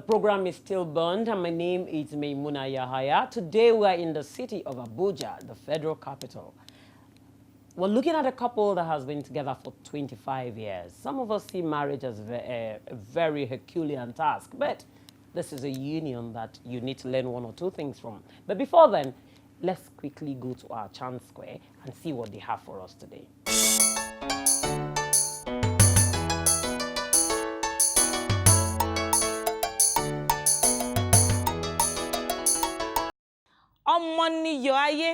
program is still burned, and my name is Maimuna. Today we are in the city of Abuja, the federal capital. We're looking at a couple that has been together for 25 years. Some of us see marriage as a very Herculean task, but this is a union that you need to learn one or two things from. But before then, let's quickly go to our Chant Square and see what they have for us today. Ọmọ níyọ̀ ayé,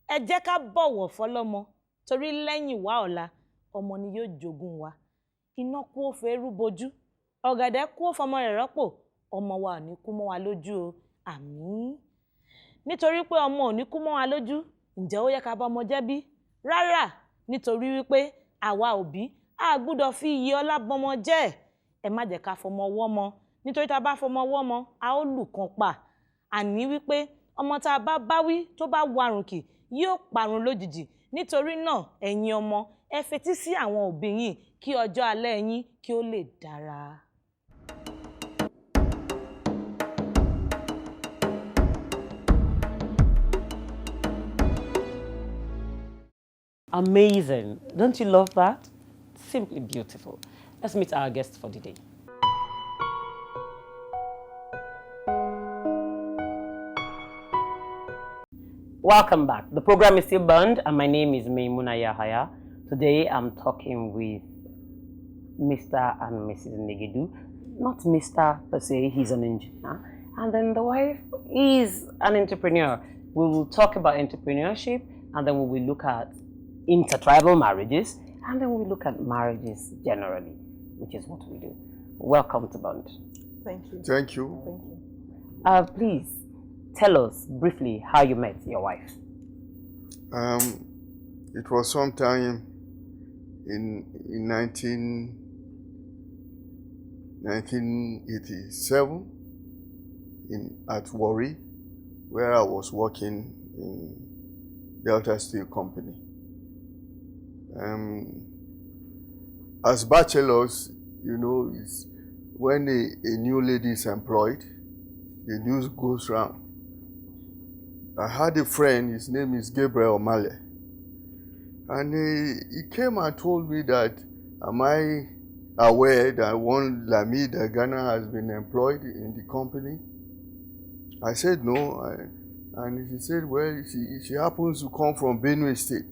ẹ jẹ́ ká bọ̀wọ̀ fọlọ́mọ torí lẹ́yìn wá ọ̀la ọmọ ni yóò jogún wa. Iná kú ó fẹ́rú bojú, ọ̀gẹ̀dẹ̀ kú ó fọmọ rẹ̀ rọ́pò, ọmọ wa ò ní kú mọ́ wa lójú o. Àmín. Nítorí pé ọmọ ò ní kú mọ́ wa lójú, ǹjẹ́ ó yẹ ká bá ọmọ jẹ́ bí? Rárá, nítorí wípé àwa òbí a gbọ́dọ̀ fi iyì ọlá bọmọ jẹ́. Ẹ má jẹ́ ká fọmọ wọ́mọ, nítorí tá bá fọmọ wọ́mọ, a ó lù kan pa. Àní wípé ọmọ tá bá báwí tó bá warùnkì yóò parun lójijì. Nítorí náà ẹ̀yin ọmọ ẹ fetí sí àwọn òbí yín kí ọjọ́ alẹ́ yín kí ó lè dára. Amazing. Don't you love that? Simply beautiful. Let's meet our guest for the day. Welcome back. The program is still burned, and my name is Maimuna. Today I'm talking with Mr. and Mrs. Negedu. Not Mr. per se, he's an engineer. And then the wife is an entrepreneur. We will talk about entrepreneurship, and then we will look at intertribal marriages, and then we will look at marriages generally, which is what we do. Welcome to Bond. Thank you. Thank you. Thank you. Please tell us briefly how you met your wife. It was sometime in 1987 at Warri, where I was working in Delta Steel Company. As bachelors, you know, it's when a new lady is employed, the news goes round. I had a friend, his name is Gabriel Omale, and he came and told me that, am I aware that one Lami Ghana has been employed in the company? I said no, and he said, well, she happens to come from Benue State.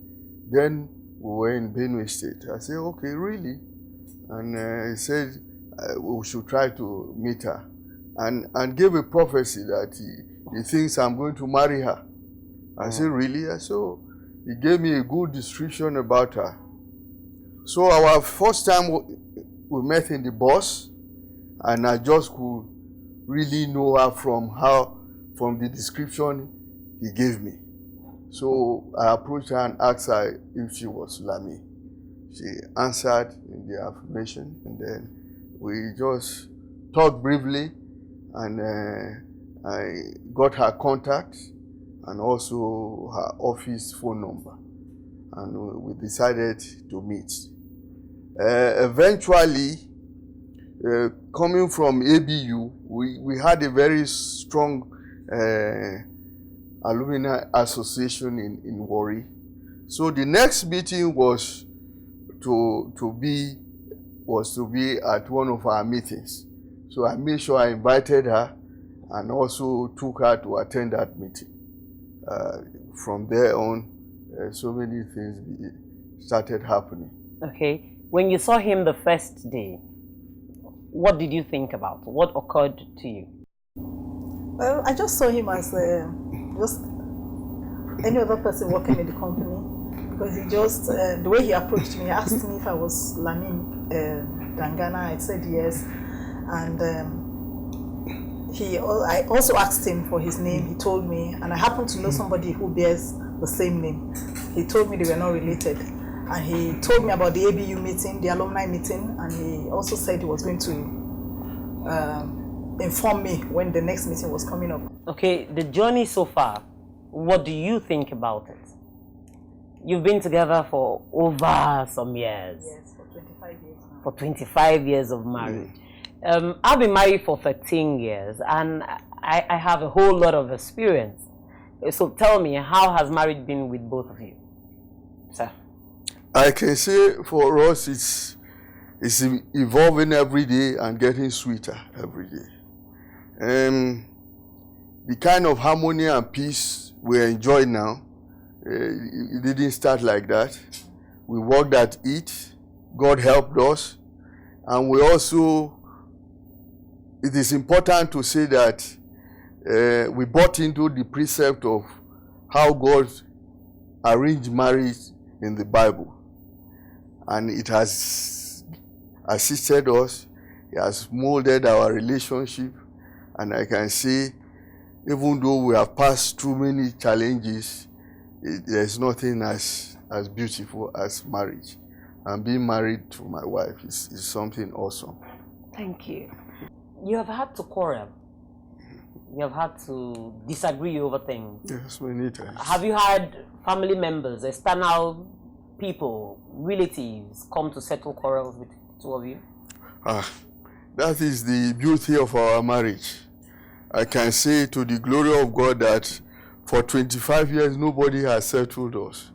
Then we were in Benue State. I said, okay, really? And he said we should try to meet her, and gave a prophecy that he thinks I'm going to marry her. I said, really? So he gave me a good description about her. So our first time we met in the bus, and I just could really know her from the description he gave me. So I approached her and asked her if she was Lami. She answered in the affirmation, and then we just talked briefly, and I got her contact and also her office phone number, and we decided to meet. Eventually, coming from ABU, we had a very strong alumni association in Warri. So the next meeting was to be at one of our meetings. So I made sure I invited her and also took her to attend that meeting. From there on, so many things started happening. Okay. When you saw him the first day, what did you think about? What occurred to you? Well, I just saw him as just any other person working in the company, because he just, the way he approached me, he asked me if I was Lamin Dangana. I said yes, and I also asked him for his name. He told me, and I happen to know somebody who bears the same name. He told me they were not related, and he told me about the ABU meeting, the alumni meeting, and he also said he was going to inform me when the next meeting was coming up. Okay, the journey so far, what do you think about it? You've been together for over some years. Yes, for 25 years now. For 25 years of marriage. I've been married for 13 years and I have a whole lot of experience. So tell me, how has marriage been with both of you, sir? I can say for us it's evolving every day and getting sweeter every day. The kind of harmony and peace we enjoy now, it didn't start like that. We worked at it, God helped us, and we also, it is important to say that we bought into the precept of how God arranged marriage in the Bible. And it has assisted us, it has molded our relationship, and I can say, even though we have passed through many challenges, there's nothing as beautiful as marriage. And being married to my wife is something awesome. Thank you. You have had to quarrel. You have had to disagree over things. Yes, many times. Have you had family members, external people, relatives come to settle quarrels with the two of you? That is the beauty of our marriage. I can say to the glory of God that for 25 years nobody has settled us.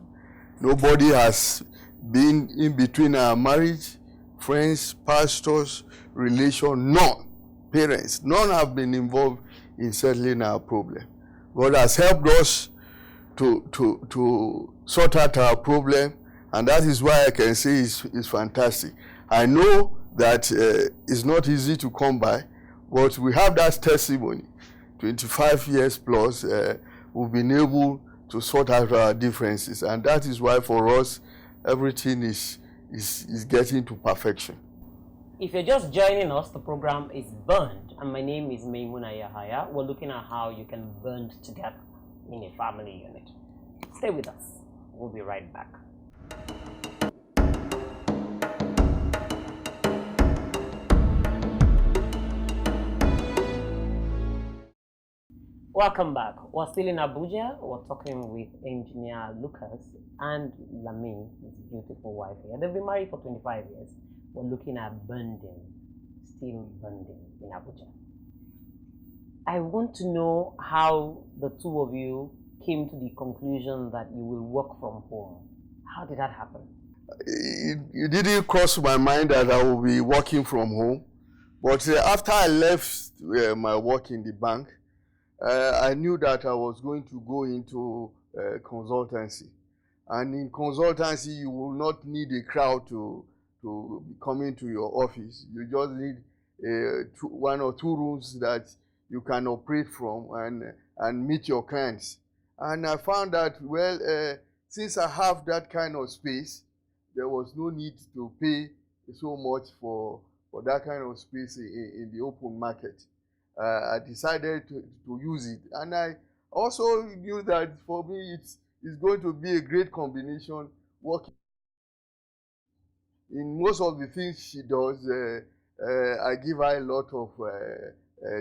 Nobody has been in between our marriage, friends, pastors, relation, none. Parents, none have been involved in settling our problem. God has helped us to sort out our problem, and that is why I can say it's fantastic. I know that it's not easy to come by, but we have that testimony. 25 years plus, we've been able to sort out our differences, and that is why for us, everything is getting to perfection. If you're just joining us, the program is Bond, and my name is Maimuna Yahaya. We're looking at how you can bond together in a family unit. Stay with us. We'll be right back. Welcome back. We're still in Abuja. We're talking with engineer Lucas and Lami, his beautiful wife here. They've been married for 25 years. We're looking at bonding, still bonding in Abuja. I want to know how the two of you came to the conclusion that you will work from home. How did that happen? It didn't cross my mind that I will be working from home. But after I left my work in the bank, I knew that I was going to go into consultancy. And in consultancy, you will not need a crowd to come into your office. You just need one or two rooms that you can operate from and meet your clients. And I found that, well, since I have that kind of space, there was no need to pay so much for that kind of space in the open market. I decided to use it. And I also knew that for me it's going to be a great combination working. In most of the things she does, I give her a lot of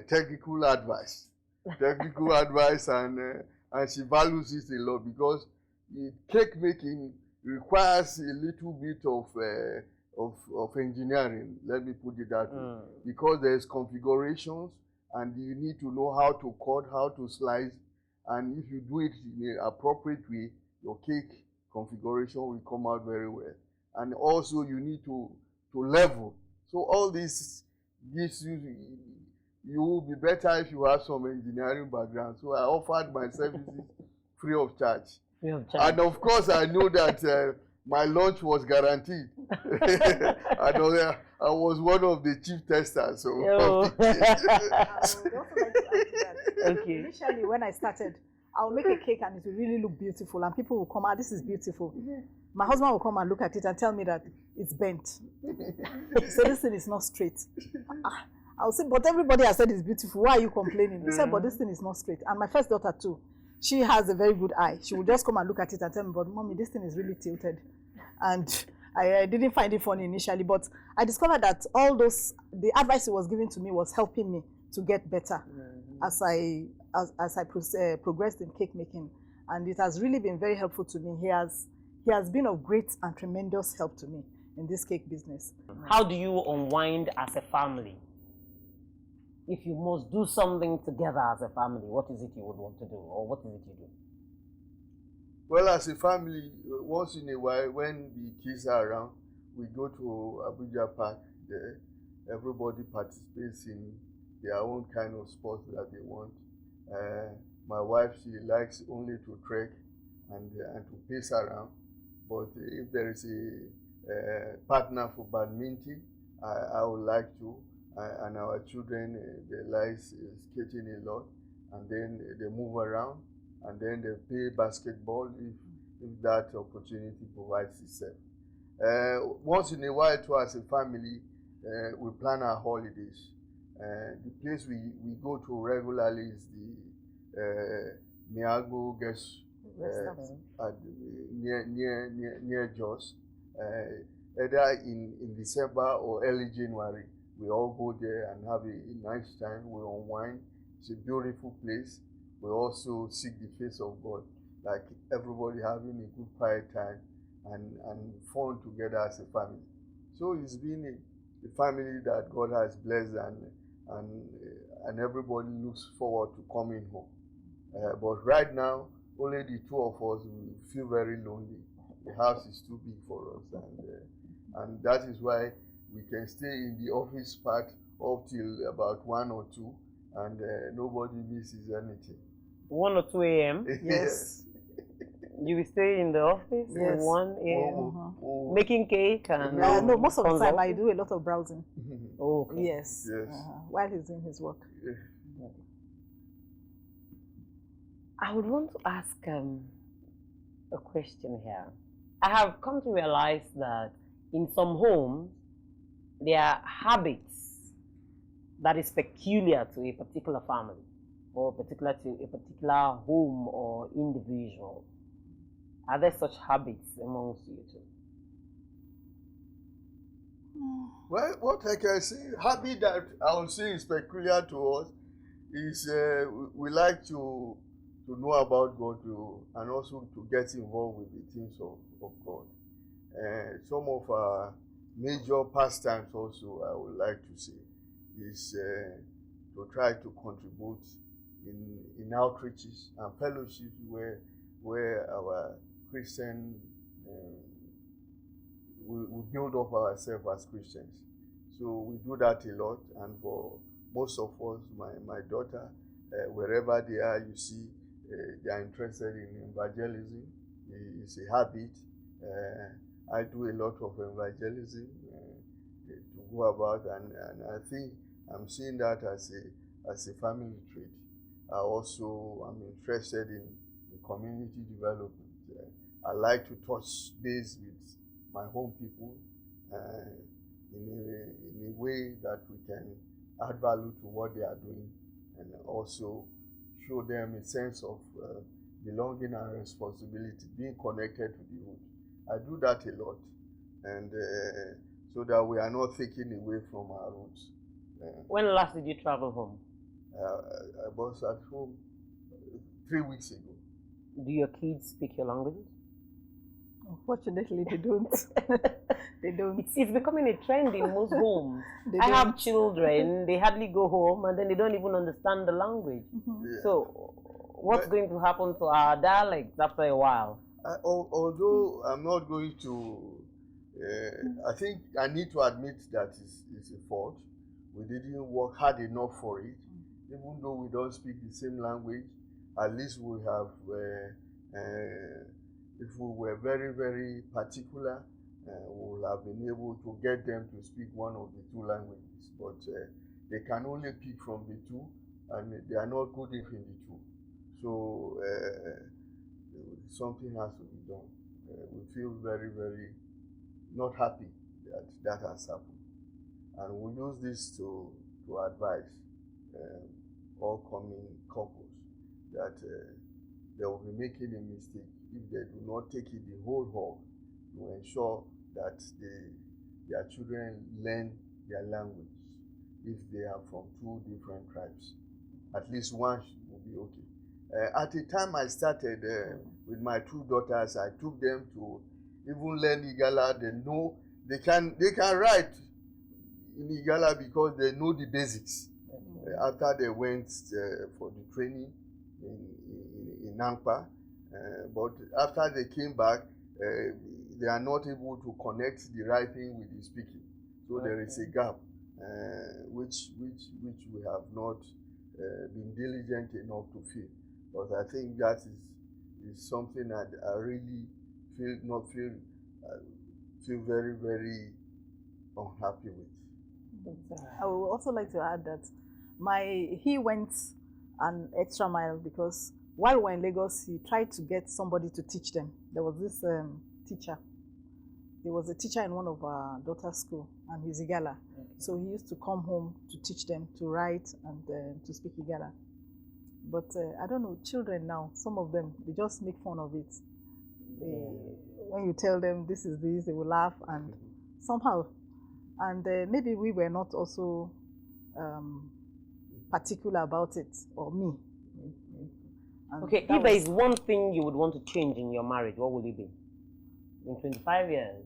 technical advice. And she values it a lot because cake making requires a little bit of engineering, let me put it that way, because there's configurations and you need to know how to cut, how to slice, and if you do it in an appropriate way, your cake configuration will come out very well. And also you need to level. So all this gives you will be better if you have some engineering background. So I offered my services free of charge. Free of charge. And of course I knew that my lunch was guaranteed. I was one of the chief testers. So I would also like to add to that. Okay. Initially, when I started, I'll make a cake and it will really look beautiful, and people will come, this is beautiful. My husband will come and look at it and tell me that it's bent. So this thing is not straight. I'll say, but everybody has said it's beautiful. Why are you complaining? He said, but this thing is not straight. And my first daughter too, she has a very good eye. She will just come and look at it and tell me, but mommy, this thing is really tilted. And I didn't find it funny initially, but I discovered that the advice he was giving to me was helping me to get better as I progressed in cake making. And it has really been very helpful to me. He has been of great and tremendous help to me in this cake business. How do you unwind as a family? if you must do something together as a family, what is it you would want to do, or what is it you do? Well, as a family, once in a while, when the kids are around, we go to Abuja Park. There, everybody participates in their own kind of sport that they want. My wife, she likes only to trek and to pace around. But if there is a partner for badminton, I would like to. And our children, they like skating a lot, and then they move around, and then they play basketball if that opportunity provides itself. Once in a while, too, as a family, we plan our holidays. The place we go to regularly is the Miago Guest near Jos. Either in December or early January, we all go there and have a nice time. We unwind. It's a beautiful place. We also seek the face of God, like everybody having a good quiet time and fun together as a family. So it's been a family that God has blessed, and everybody looks forward to coming home. But right now, only the two of us will feel very lonely. The house is too big for us, and that is why we can stay in the office part up till about 1 or 2, and nobody misses anything. 1 or 2 a.m. Yes. You will stay in the office Yes. at 1 a.m. Making cake and No, most of the time I consulting? do a lot of browsing. Oh, okay. Yes. Yes. While he's doing his work. I would want to ask a question here. I have come to realize that in some homes, there are habits that is peculiar to a particular family, or particular to a particular home or individual. Are there such habits amongst you two? Well, what I can say, habit that I would say is peculiar to us is we like to know about God and also to get involved with the things of God. Some of our major pastimes also, I would like to say, is to try to contribute in outreaches and fellowships where our Christian, we build up ourselves as Christians. So we do that a lot, and for most of us, my daughter, wherever they are, you see, they are interested in evangelism. It's a habit. I do a lot of evangelism to go about, and I think I'm seeing that as a family trait. I also am interested in community development. I like to touch base with my home people in a way that we can add value to what they are doing, and also show them a sense of belonging and responsibility, being connected to the root. I do that a lot, and so that we are not taken away from our roots. When last did you travel home? I was at home 3 weeks ago. Do your kids speak your languages? Unfortunately, they don't. They don't. It's becoming a trend in most homes. They I have don't. children, they hardly go home and then they don't even understand the language. Yeah. So, what's going to happen to our dialects after a while? Although I'm not going to, I think I need to admit that it's a fault. We didn't work hard enough for it. Even though we don't speak the same language, at least we have, if we were very, very particular, we would have been able to get them to speak one of the two languages. But they can only pick from the two, and they are not good enough in the two. So something has to be done. We feel very, very not happy that has happened. And we use this to advise all coming couples that they will be making a mistake if they do not take it the whole hog to ensure that their children learn their language if they are from two different tribes. At least one will be okay. At the time I started with my two daughters, I took them to even learn Igala. They know they can write in Igala because they know the basics. after they went for the training in Nampa. But after they came back, they are not able to connect the writing with the speaking. So there is a gap, which we have not been diligent enough to fill. But I think that is something that I really feel very, very unhappy with. I would also like to add that he went an extra mile because while we're in Lagos, he tried to get somebody to teach them. There was this teacher. He was a teacher in one of our daughter's school, and he's Igala. Okay. So he used to come home to teach them to write and to speak Igala. But I don't know, children now, some of them, they just make fun of it. When you tell them this is this, they will laugh, and somehow, and maybe we were not also particular about it, or me. Okay, if there is one thing you would want to change in your marriage, what would it be? In 25 years,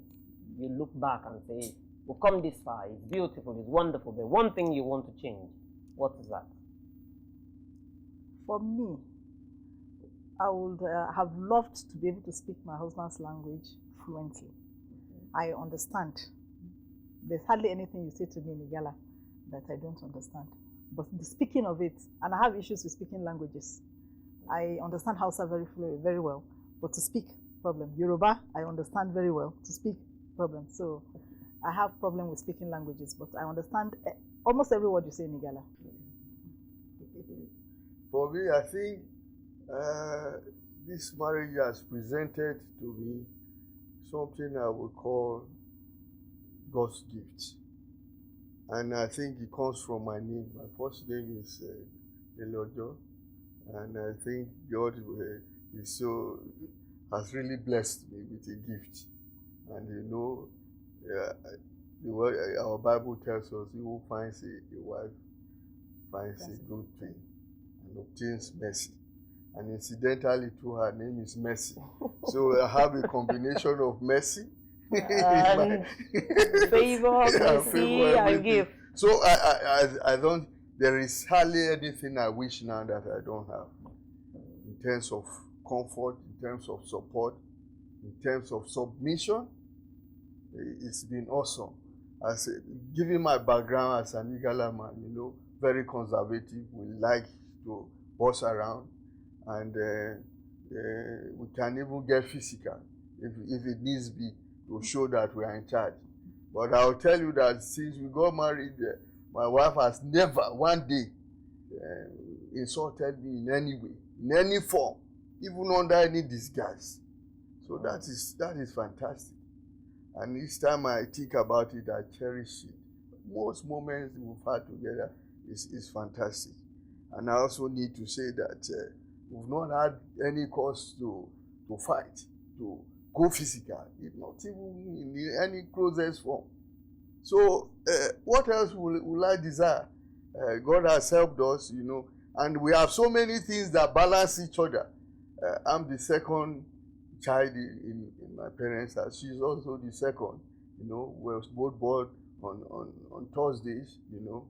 you look back and say, we've come this far, it's beautiful, it's wonderful, but one thing you want to change, what is that? For me, I would have loved to be able to speak my husband's language fluently. I understand. There's hardly anything you say to me in Igala that I don't understand. But the speaking of it, and I have issues with speaking languages. I understand Hausa very well, but to speak, problem. Yoruba, I understand very well. To speak, problem. So I have problem with speaking languages, but I understand almost every word you say in Igala. For me, I think this marriage has presented to me something I would call God's gift. And I think it comes from my name. My first name is Elojo. And I think God has really blessed me with a gift. And you know, the way our Bible tells us, he who finds a wife finds a good thing and obtains mercy. And incidentally, too, her name is Mercy. So I have a combination of mercy, favor, mercy, and gift. So I don't. There is hardly anything I wish now that I don't have. In terms of comfort, in terms of support, in terms of submission, it's been awesome. Given my background as an Igala man, you know, very conservative, we like to boss around, and we can even get physical if it needs be to show that we are in charge. But I'll tell you that since we got married, my wife has never one day insulted me in any way, in any form, even under any disguise. So that is fantastic. And each time I think about it, I cherish it. Most moments we've had together is fantastic. And I also need to say that we've not had any cause to fight, to go physical, not even in any closest form. So what else will I desire? God has helped us, you know, and we have so many things that balance each other. I'm the second child in my parents' house. She's also the second. You know, we were both born on Thursdays, you know.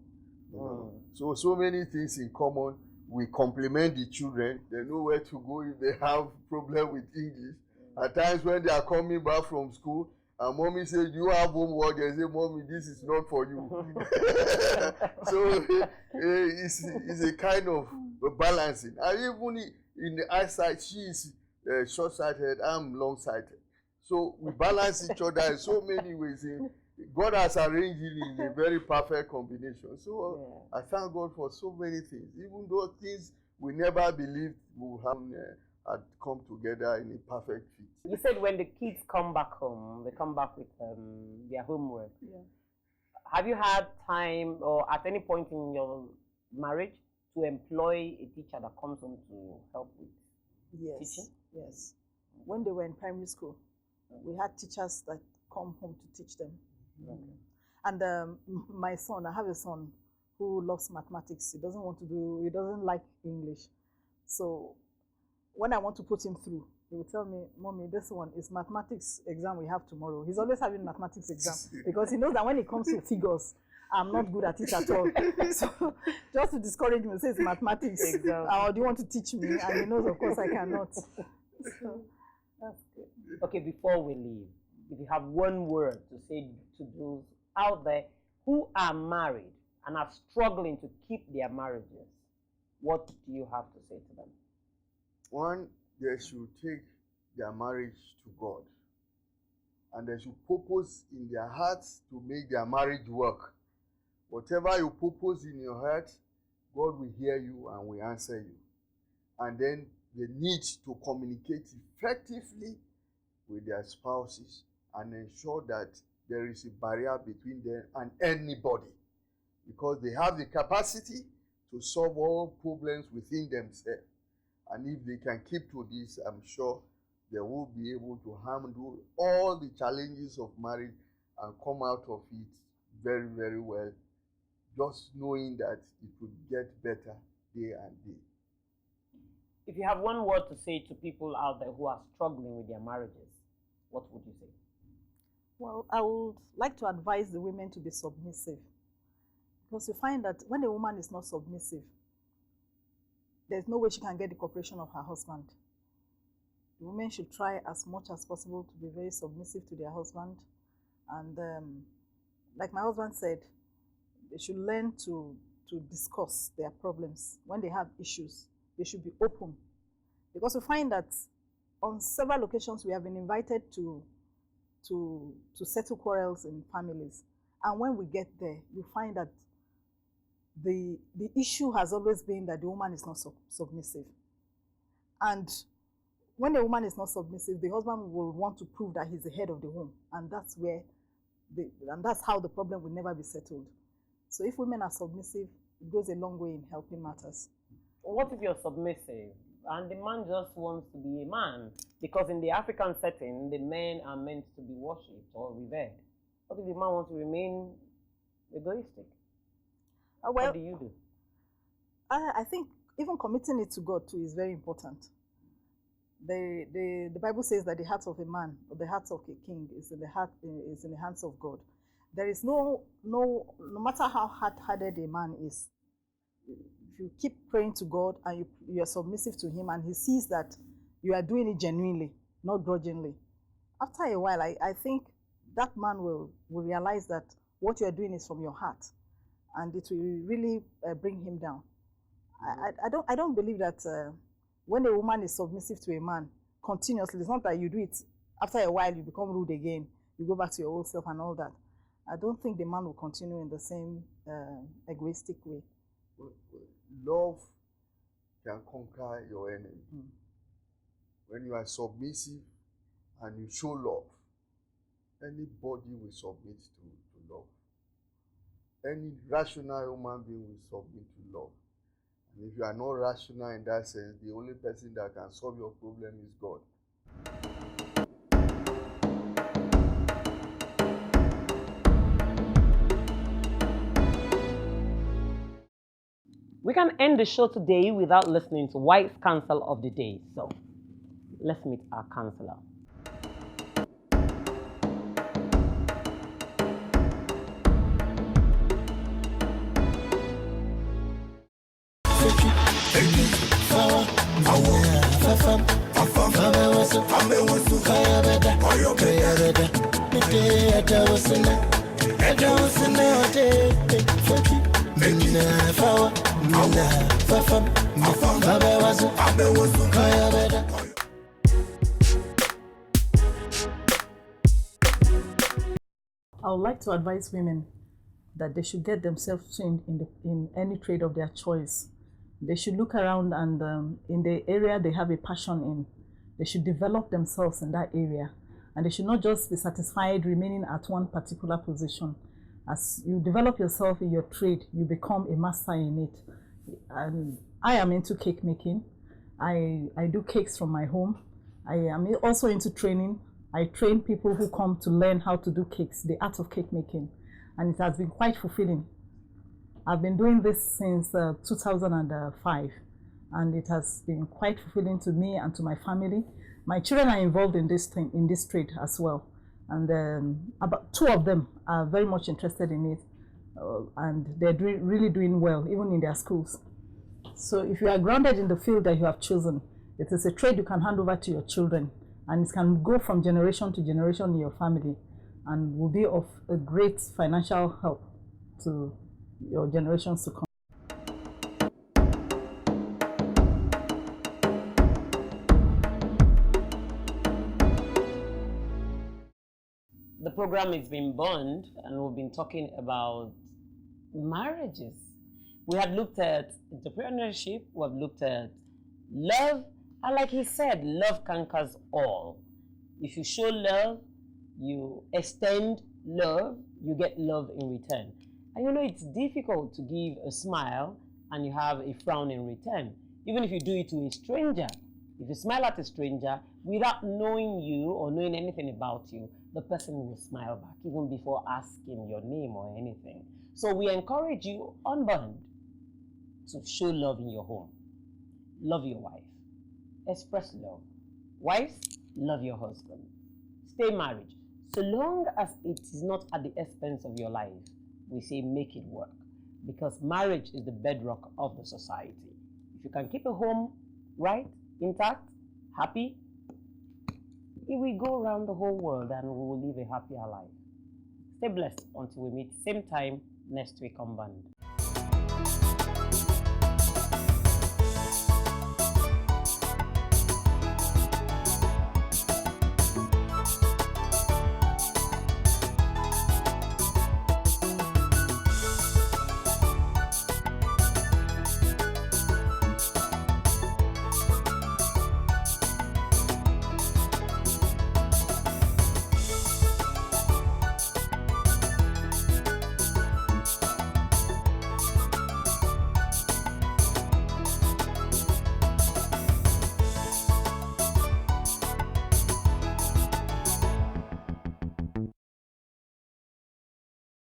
So many things in common. We complement the children. They know where to go if they have problem with English. At times when they are coming back from school, and mommy says, "Do you have homework?" They say, "Mommy, this is not for you." So it's a kind of balancing. And even in the eyesight, she is short-sighted, I'm long-sighted. So we balance each other in so many ways. God has arranged it in a very perfect combination. So I thank God for so many things. Even those things we never believed would happen had come together in a perfect fit. You said when the kids come back home, they come back with their homework. Yeah. Have you had time or at any point in your marriage to employ a teacher that comes home to help with teaching? Yes. When they were in primary school, we had teachers that come home to teach them. Okay. And my son, I have a son who loves mathematics. He doesn't like English. So when I want to put him through, he will tell me, "Mommy, this one is mathematics exam we have tomorrow." He's always having mathematics exam because he knows that when it comes to figures, I'm not good at it at all. So just to discourage me, say it's mathematics. Exactly. Or do you want to teach me? And he knows, of course, I cannot. So that's good. Okay, before we leave, if you have one word to say to those out there who are married and are struggling to keep their marriages, what do you have to say to them? One, they should take their marriage to God. And they should purpose in their hearts to make their marriage work. Whatever you purpose in your heart, God will hear you and will answer you. And then they need to communicate effectively with their spouses and ensure that there is a barrier between them and anybody, because they have the capacity to solve all problems within themselves. And if they can keep to this, I'm sure they will be able to handle all the challenges of marriage and come out of it very, very well, just knowing that it will get better day and day. If you have one word to say to people out there who are struggling with their marriages, what would you say? Well, I would like to advise the women to be submissive. Because you find that when a woman is not submissive, there's no way she can get the cooperation of her husband. The women should try as much as possible to be very submissive to their husband. And like my husband said, they should learn to discuss their problems. When they have issues, they should be open. Because we find that on several occasions we have been invited to settle quarrels in families. And when we get there, you find that the issue has always been that the woman is not submissive. And when a woman is not submissive, the husband will want to prove that he's the head of the home. And that's how the problem will never be settled. So if women are submissive, it goes a long way in helping matters. What if you're submissive and the man just wants to be a man? Because in the African setting, the men are meant to be worshipped or revered. What if the man wants to remain egoistic? Well, what do you do? I think even committing it to God too is very important. The Bible says that the heart of a man or the heart of a king is in the hands of God. There is no matter how hard-hearted a man is, if you keep praying to God and you are submissive to him and he sees that you are doing it genuinely, not grudgingly, after a while, I think that man will realize that what you are doing is from your heart, and it will really bring him down. I don't believe that when a woman is submissive to a man continuously, it's not that you do it, after a while you become rude again, you go back to your old self and all that. I don't think the man will continue in the same egoistic way. Love can conquer your enemy. When you are submissive and you show love, anybody will submit to love. Any rational human being will submit to love. And if you are not rational in that sense, the only person that can solve your problem is God. We can end the show today without listening to Wise Counsel of the Day. So, let's meet our counselor. I would like to advise women that they should get themselves trained in any trade of their choice. They should look around and in the area they have a passion in, they should develop themselves in that area. And they should not just be satisfied remaining at one particular position. As you develop yourself in your trade, you become a master in it. And I am into cake making. I do cakes from my home. I am also into training. I train people who come to learn how to do cakes, the art of cake making. And it has been quite fulfilling. I've been doing this since 2005. And it has been quite fulfilling to me and to my family. My children are involved in this trade as well. And about 2 of them are very much interested in it. and they're really doing well, even in their schools. So if you are grounded in the field that you have chosen, it is a trade you can hand over to your children, and it can go from generation to generation in your family and will be of a great financial help to your generations to come. The program is being burned, and we've been talking about marriages. We had looked at entrepreneurship, we've looked at love, and like he said, love conquers all. If you show love, you extend love, you get love in return. And you know, it's difficult to give a smile and you have a frown in return, even if you do it to a stranger. If you smile at a stranger without knowing you or knowing anything about you, the person will smile back even before asking your name or anything. So we encourage you, unbound, to show love in your home. Love your wife. Express love. Wives, love your husband. Stay married. So long as it is not at the expense of your life, we say make it work. Because marriage is the bedrock of the society. If you can keep a home right, intact, happy, it will go around the whole world and we will live a happier life. Stay blessed until we meet same time next week on Band.